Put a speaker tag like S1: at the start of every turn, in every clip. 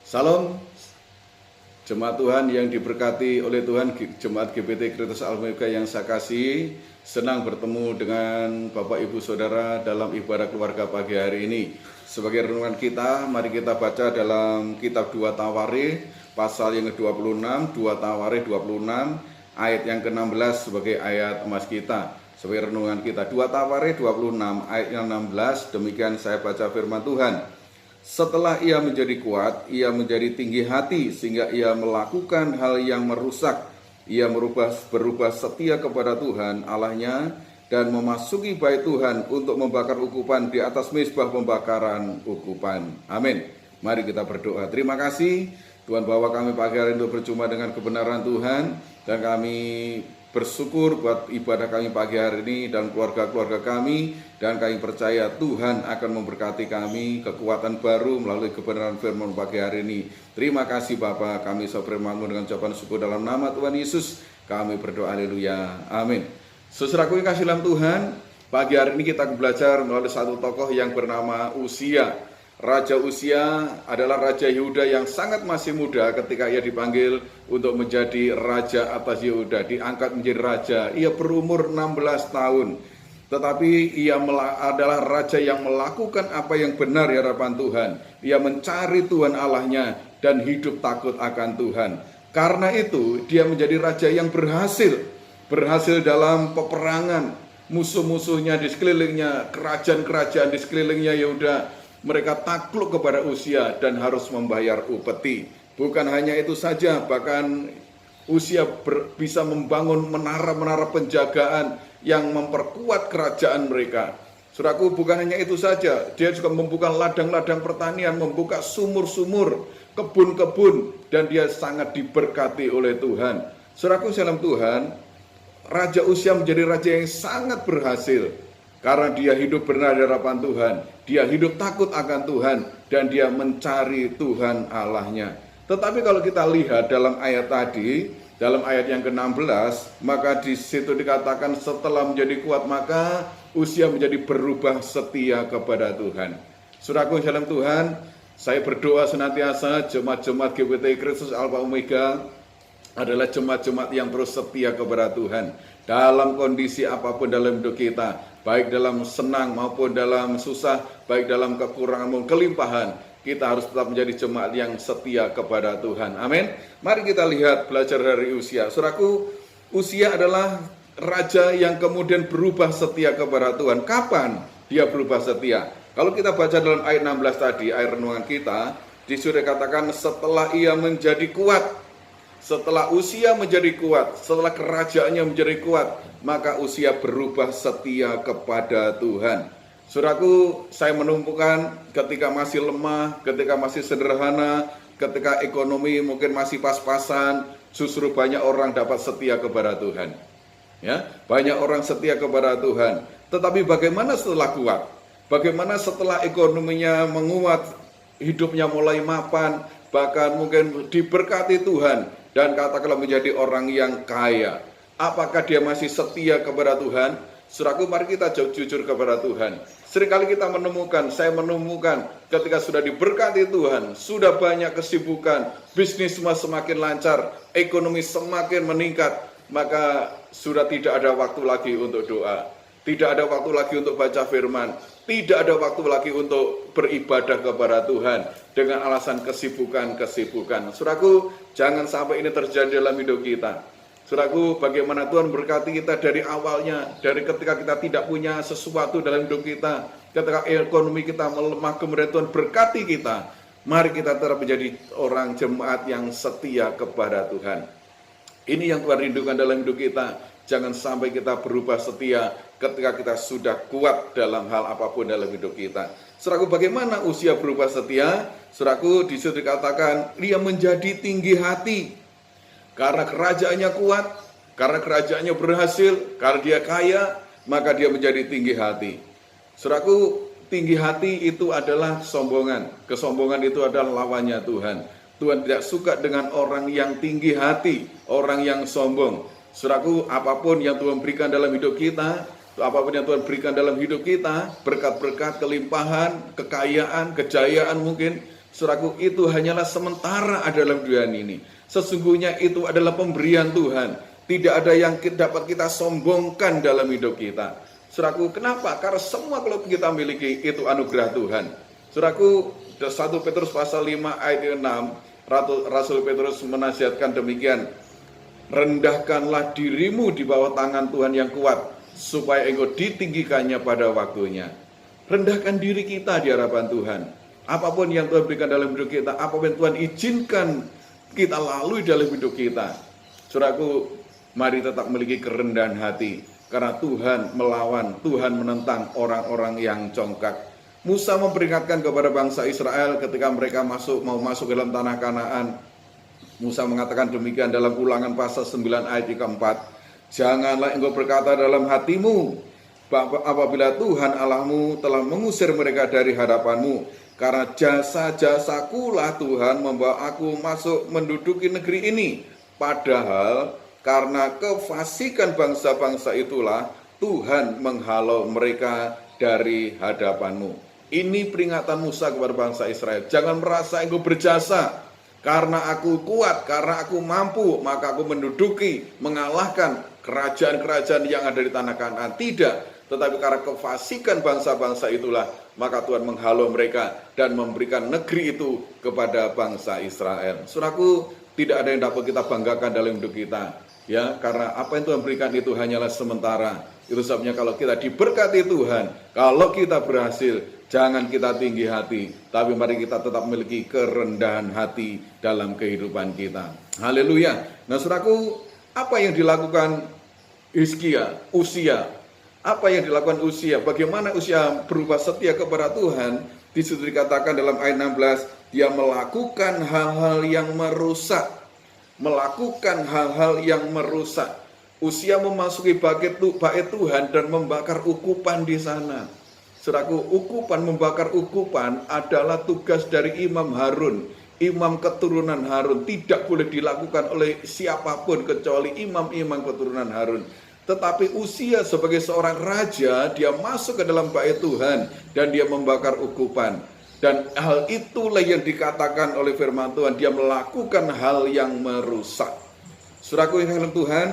S1: Salam jemaat Tuhan yang diberkati oleh Tuhan, jemaat GBT Christus Almega yang saya kasih. Senang bertemu dengan Bapak Ibu Saudara dalam ibadah keluarga pagi hari ini. Sebagai renungan kita, mari kita baca dalam kitab 2 Tawarikh pasal yang ke-26, 2 Tawarikh 26 ayat yang ke-16 sebagai ayat emas kita. Sebagai renungan kita 2 Tawarikh 26 ayat yang 16, demikian saya baca firman Tuhan. Setelah ia menjadi kuat, ia menjadi tinggi hati sehingga ia melakukan hal yang merusak. Ia berubah setia kepada Tuhan Allahnya dan memasuki bait Tuhan untuk membakar ukupan di atas mezbah pembakaran ukupan. Amin. Mari kita berdoa. Terima kasih Tuhan bawa kami pagi hari untuk berjumpa dengan kebenaran Tuhan, dan kami bersyukur buat ibadah kami pagi hari ini dan keluarga-keluarga kami, dan kami percaya Tuhan akan memberkati kami kekuatan baru melalui kebenaran firman pagi hari ini. Terima kasih Bapa, kami sefirman-Mu dengan ucapan syukur dalam nama Tuhan Yesus kami berdoa, haleluya, amin. Saudaraku yang kasih dalam Tuhan, pagi hari ini kita belajar melalui satu tokoh yang bernama Uzia. Raja Uzia adalah Raja Yehuda yang sangat masih muda ketika ia dipanggil untuk menjadi Raja atas Yehuda, diangkat menjadi Raja. Ia berumur 16 tahun, tetapi ia adalah Raja yang melakukan apa yang benar di hadapan Tuhan. Ia mencari Tuhan Allahnya dan hidup takut akan Tuhan. Karena itu dia menjadi Raja yang berhasil dalam peperangan. Musuh-musuhnya di sekelilingnya, kerajaan-kerajaan di sekelilingnya Yehuda, mereka takluk kepada Uzia dan harus membayar upeti. Bukan hanya itu saja, bahkan Uzia bisa membangun menara-menara penjagaan yang memperkuat kerajaan mereka. Saudaraku, bukan hanya itu saja, dia juga membuka ladang-ladang pertanian, membuka sumur-sumur, kebun-kebun, dan dia sangat diberkati oleh Tuhan. Saudaraku dalam Tuhan, Raja Uzia menjadi raja yang sangat berhasil karena dia hidup benar di hadapan Tuhan, dia hidup takut akan Tuhan, dan dia mencari Tuhan Allahnya. Tetapi kalau kita lihat dalam ayat tadi, dalam ayat yang ke-16, maka di situ dikatakan setelah menjadi kuat, maka Uzia menjadi berubah setia kepada Tuhan. Saudaraku dalam Tuhan, saya berdoa senantiasa jemaat-jemaat GBT Christus Alpha Omega adalah jemaat-jemaat yang terus setia kepada Tuhan dalam kondisi apapun dalam hidup kita, baik dalam senang maupun dalam susah, baik dalam kekurangan maupun kelimpahan. Kita harus tetap menjadi jemaat yang setia kepada Tuhan. Amin. Mari kita lihat belajar dari Uzia. Saudaraku, Uzia adalah raja yang kemudian berubah setia kepada Tuhan. Kapan dia berubah setia? Kalau kita baca dalam ayat 16 tadi, ayat renungan kita, disuruh katakan setelah ia menjadi kuat. Setelah Uzia menjadi kuat, setelah kerajaannya menjadi kuat, maka Uzia berubah setia kepada Tuhan. Saudaraku, saya menemukan ketika masih lemah, ketika masih sederhana, ketika ekonomi mungkin masih pas-pasan, justru banyak orang dapat setia kepada Tuhan. Ya, banyak orang setia kepada Tuhan. Tetapi bagaimana setelah kuat? Bagaimana setelah ekonominya menguat, hidupnya mulai mapan, bahkan mungkin diberkati Tuhan, dan katakanlah menjadi orang yang kaya. Apakah dia masih setia kepada Tuhan? Saudaraku, mari kita jujur kepada Tuhan. Seringkali kita saya menemukan ketika sudah diberkati Tuhan, sudah banyak kesibukan, bisnis semua semakin lancar, ekonomi semakin meningkat, maka sudah tidak ada waktu lagi untuk doa. Tidak ada waktu lagi untuk baca firman. Tidak ada waktu lagi untuk beribadah kepada Tuhan dengan alasan kesibukan. Saudaraku, jangan sampai ini terjadi dalam hidup kita. Saudaraku, bagaimana Tuhan berkati kita dari awalnya, dari ketika kita tidak punya sesuatu dalam hidup kita, ketika ekonomi kita melemah, kemudian Tuhan berkati kita. Mari kita tetap menjadi orang jemaat yang setia kepada Tuhan. Ini yang Tuhan rindukan dalam hidup kita. Jangan sampai kita berubah setia ketika kita sudah kuat dalam hal apapun dalam hidup kita. Saudaraku, bagaimana Uzia berubah setia? Saudaraku, disitu dikatakan dia menjadi tinggi hati karena kerajaannya kuat, karena kerajaannya berhasil, karena dia kaya, maka dia menjadi tinggi hati. Saudaraku, tinggi hati itu adalah kesombongan. Kesombongan itu adalah lawannya Tuhan. Tuhan tidak suka dengan orang yang tinggi hati, orang yang sombong. Saudaraku, apapun yang Tuhan berikan dalam hidup kita, apapun yang Tuhan berikan dalam hidup kita, berkat-berkat, kelimpahan, kekayaan, kejayaan mungkin, Saudaraku, itu hanyalah sementara ada dalam dunia ini. Sesungguhnya itu adalah pemberian Tuhan. Tidak ada yang dapat kita sombongkan dalam hidup kita. Saudaraku, kenapa? Karena semua kalau kita miliki itu anugerah Tuhan. Saudaraku, 1 Petrus pasal 5 ayat 6, Rasul Petrus menasihatkan demikian. Rendahkanlah dirimu di bawah tangan Tuhan yang kuat, supaya engkau ditinggikannya pada waktunya. Rendahkan diri kita di hadapan Tuhan. Apapun yang Tuhan berikan dalam hidup kita, apapun yang Tuhan izinkan kita lalui dalam hidup kita, saudaraku, mari tetap memiliki kerendahan hati. Karena Tuhan melawan, Tuhan menentang orang-orang yang congkak. Musa memperingatkan kepada bangsa Israel ketika mereka mau masuk ke dalam tanah Kanaan. Musa mengatakan demikian dalam Ulangan pasal 9 ayat ke-4. Janganlah engkau berkata dalam hatimu, apabila Tuhan Allahmu telah mengusir mereka dari hadapanmu, karena jasa-jasakulah Tuhan membawa aku masuk menduduki negeri ini. Padahal karena kefasikan bangsa-bangsa itulah Tuhan menghalau mereka dari hadapanmu. Ini peringatan Musa kepada bangsa Israel. Jangan merasa engkau berjasa. Karena aku kuat, karena aku mampu, maka aku menduduki, mengalahkan kerajaan-kerajaan yang ada di tanah Kanaan. Tidak. Tetapi karena kefasikan bangsa-bangsa itulah, maka Tuhan menghalau mereka dan memberikan negeri itu kepada bangsa Israel. Saudaraku, tidak ada yang dapat kita banggakan dalam hidup kita. Ya, karena apa yang Tuhan berikan itu hanyalah sementara. Itu sebabnya kalau kita diberkati Tuhan, kalau kita berhasil, jangan kita tinggi hati, tapi mari kita tetap memiliki kerendahan hati dalam kehidupan kita. Haleluya. Nah, saudaraku, apa yang dilakukan Uzia? Apa yang dilakukan Uzia? Bagaimana Uzia berubah setia kepada Tuhan? Di situ dikatakan dalam ayat 16, dia melakukan hal-hal yang merusak. Melakukan hal-hal yang merusak. Uzia memasuki bait Tuhan dan membakar ukupan di sana. Saudaraku, membakar ukupan adalah tugas dari Imam Harun. Imam keturunan Harun tidak boleh dilakukan oleh siapapun kecuali imam-imam keturunan Harun. Tetapi Uzia sebagai seorang raja, dia masuk ke dalam bait Tuhan dan dia membakar ukupan. Dan hal itulah yang dikatakan oleh firman Tuhan, dia melakukan hal yang merusak. Saudaraku yang dalam Tuhan,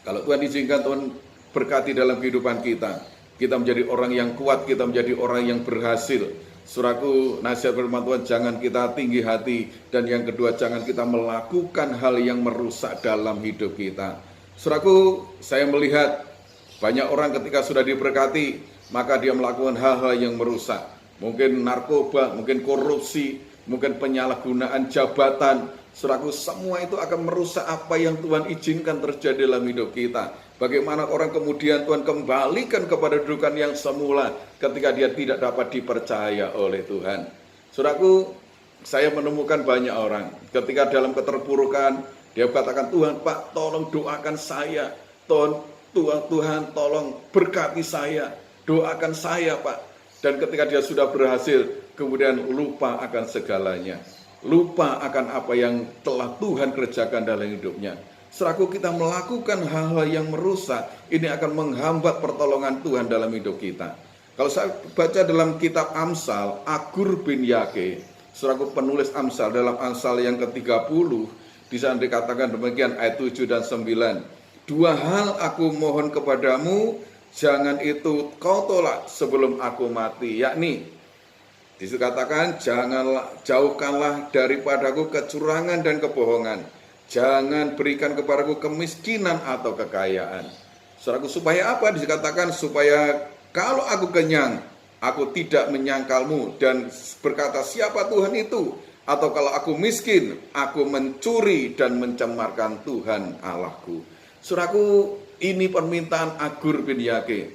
S1: kalau Tuhan izinkan, Tuhan berkati dalam kehidupan kita. Kita menjadi orang yang kuat, kita menjadi orang yang berhasil. Saudaraku, nasihat firman Tuhan, jangan kita tinggi hati. Dan yang kedua, jangan kita melakukan hal yang merusak dalam hidup kita. Saudaraku, saya melihat banyak orang ketika sudah diberkati, maka dia melakukan hal-hal yang merusak. Mungkin narkoba, mungkin korupsi, mungkin penyalahgunaan jabatan. Saudaraku, semua itu akan merusak apa yang Tuhan izinkan terjadi dalam hidup kita. Bagaimana orang kemudian Tuhan kembalikan kepada kedudukan yang semula ketika dia tidak dapat dipercaya oleh Tuhan. Saudaraku, saya menemukan banyak orang ketika dalam keterpurukan, dia katakan, Tuhan Pak, tolong doakan saya. Tuhan tolong berkati saya. Doakan saya Pak. Dan ketika dia sudah berhasil, kemudian lupa akan segalanya. Lupa akan apa yang telah Tuhan kerjakan dalam hidupnya. Saudaraku, kita melakukan hal-hal yang merusak, ini akan menghambat pertolongan Tuhan dalam hidup kita. Kalau saya baca dalam kitab Amsal, Agur bin Yake, saudaraku penulis Amsal, dalam Amsal yang ke-30, di sana dikatakan demikian ayat 7 dan 9. Dua hal aku mohon kepadamu, jangan itu kau tolak sebelum aku mati. Yakni, dikatakan jauhkanlah daripadaku kecurangan dan kebohongan. Jangan berikan kepadaku kemiskinan atau kekayaan. Saudaraku, supaya apa? Dikatakan supaya kalau aku kenyang, aku tidak menyangkalmu dan berkata siapa Tuhan itu. Atau kalau aku miskin, aku mencuri dan mencemarkan Tuhan Allahku. Saudaraku, ini permintaan Agur bin Yake.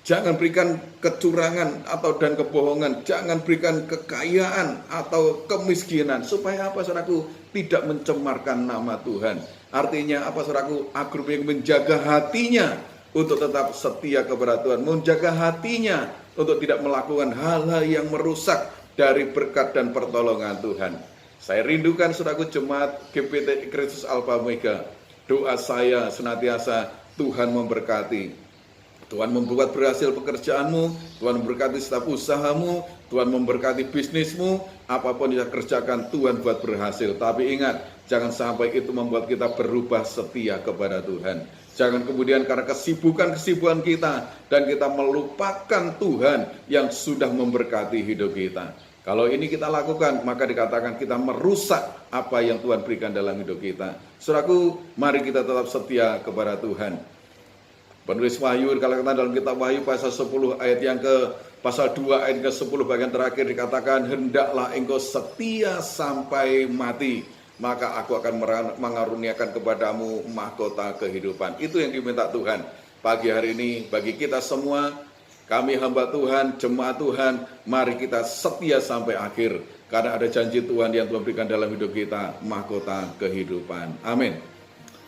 S1: Jangan berikan kecurangan dan kebohongan. Jangan berikan kekayaan atau kemiskinan. Supaya apa, saudaraku? Tidak mencemarkan nama Tuhan. Artinya apa, saudaraku? Agur bin Yake menjaga hatinya untuk tetap setia kepada Tuhan. Menjaga hatinya untuk tidak melakukan hal-hal yang merusak dari berkat dan pertolongan Tuhan. Saya rindukan saudaraku jemaat GPT Kristus Alpha Omega. Doa saya senantiasa Tuhan memberkati. Tuhan membuat berhasil pekerjaanmu, Tuhan memberkati setiap usahamu, Tuhan memberkati bisnismu, apapun yang kita kerjakan Tuhan buat berhasil. Tapi ingat, jangan sampai itu membuat kita berubah setia kepada Tuhan. Jangan kemudian karena kesibukan kita dan kita melupakan Tuhan yang sudah memberkati hidup kita. Kalau ini kita lakukan, maka dikatakan kita merusak apa yang Tuhan berikan dalam hidup kita. Saudaraku, mari kita tetap setia kepada Tuhan. Penulis Wahyu, kalau kita dalam kitab Wahyu pasal 10 ayat yang pasal 2 ayat ke-10 bagian terakhir dikatakan, hendaklah engkau setia sampai mati, maka aku akan mengaruniakan kepadamu mahkota kehidupan. Itu yang diminta Tuhan. Pagi hari ini bagi kita semua, kami hamba Tuhan, jemaat Tuhan, mari kita setia sampai akhir. Karena ada janji Tuhan yang Tuhan berikan dalam hidup kita, mahkota kehidupan. Amin.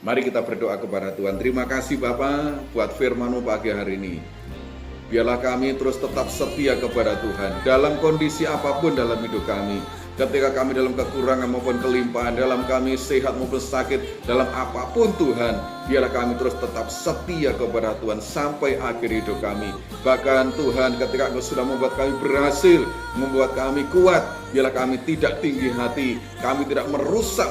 S1: Mari kita berdoa kepada Tuhan. Terima kasih Bapa buat firman-Mu pagi hari ini. Biarlah kami terus tetap setia kepada Tuhan dalam kondisi apapun dalam hidup kami. Ketika kami dalam kekurangan maupun kelimpahan, dalam kami sehat maupun sakit, dalam apapun Tuhan, biarlah kami terus tetap setia kepada Tuhan sampai akhir hidup kami. Bahkan Tuhan, ketika Engkau sudah membuat kami berhasil, membuat kami kuat, biarlah kami tidak tinggi hati, kami tidak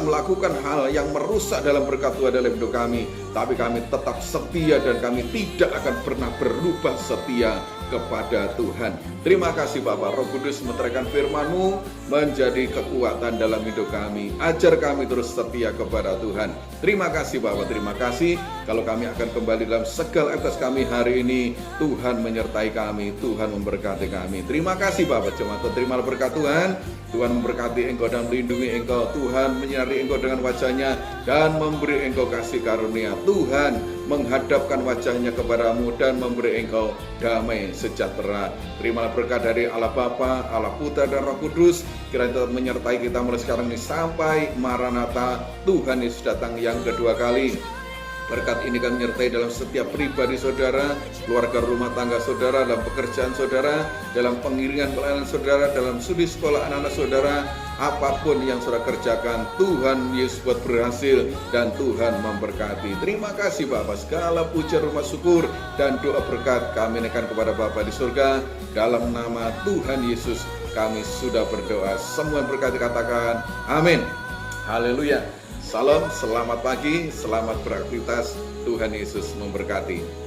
S1: melakukan hal yang merusak dalam berkat Tuhan dalam hidup kami, tapi kami tetap setia dan kami tidak akan pernah berubah setia kepada Tuhan. Terima kasih Bapak. Roh Kudus meteraikan firman-Mu menjadi kekuatan dalam hidup kami. Ajar kami terus setia kepada Tuhan. Terima kasih Bapak, terima kasih. Kalau kami akan kembali dalam segala aktivitas kami hari ini, Tuhan menyertai kami, Tuhan memberkati kami. Terima kasih Bapak. Jemaat, terimalah berkat Tuhan. Tuhan memberkati engkau dan melindungi engkau. Tuhan menyinari engkau dengan wajah-Nya dan memberi engkau kasih karunia. Tuhan menghadapkan wajah-Nya kepadamu dan memberi engkau damai sejahtera. Terimalah berkat dari Allah Bapa, Allah Putra dan Roh Kudus. Kiranya tetap menyertai kita mulai sekarang ini sampai Maranatha, Tuhan Yesus datang yang kedua kali. Berkat ini kami menyertai dalam setiap pribadi saudara, keluarga rumah tangga saudara, dalam pekerjaan saudara, dalam pengiringan pelayanan saudara, dalam studi sekolah anak-anak saudara. Apapun yang saudara kerjakan, Tuhan Yesus buat berhasil dan Tuhan memberkati. Terima kasih Bapak, segala puja rumah syukur dan doa berkat kami naikkan kepada Bapa di surga. Dalam nama Tuhan Yesus kami sudah berdoa. Semua yang berkati katakan amin. Haleluya. Salam, selamat pagi, selamat beraktivitas. Tuhan Yesus memberkati.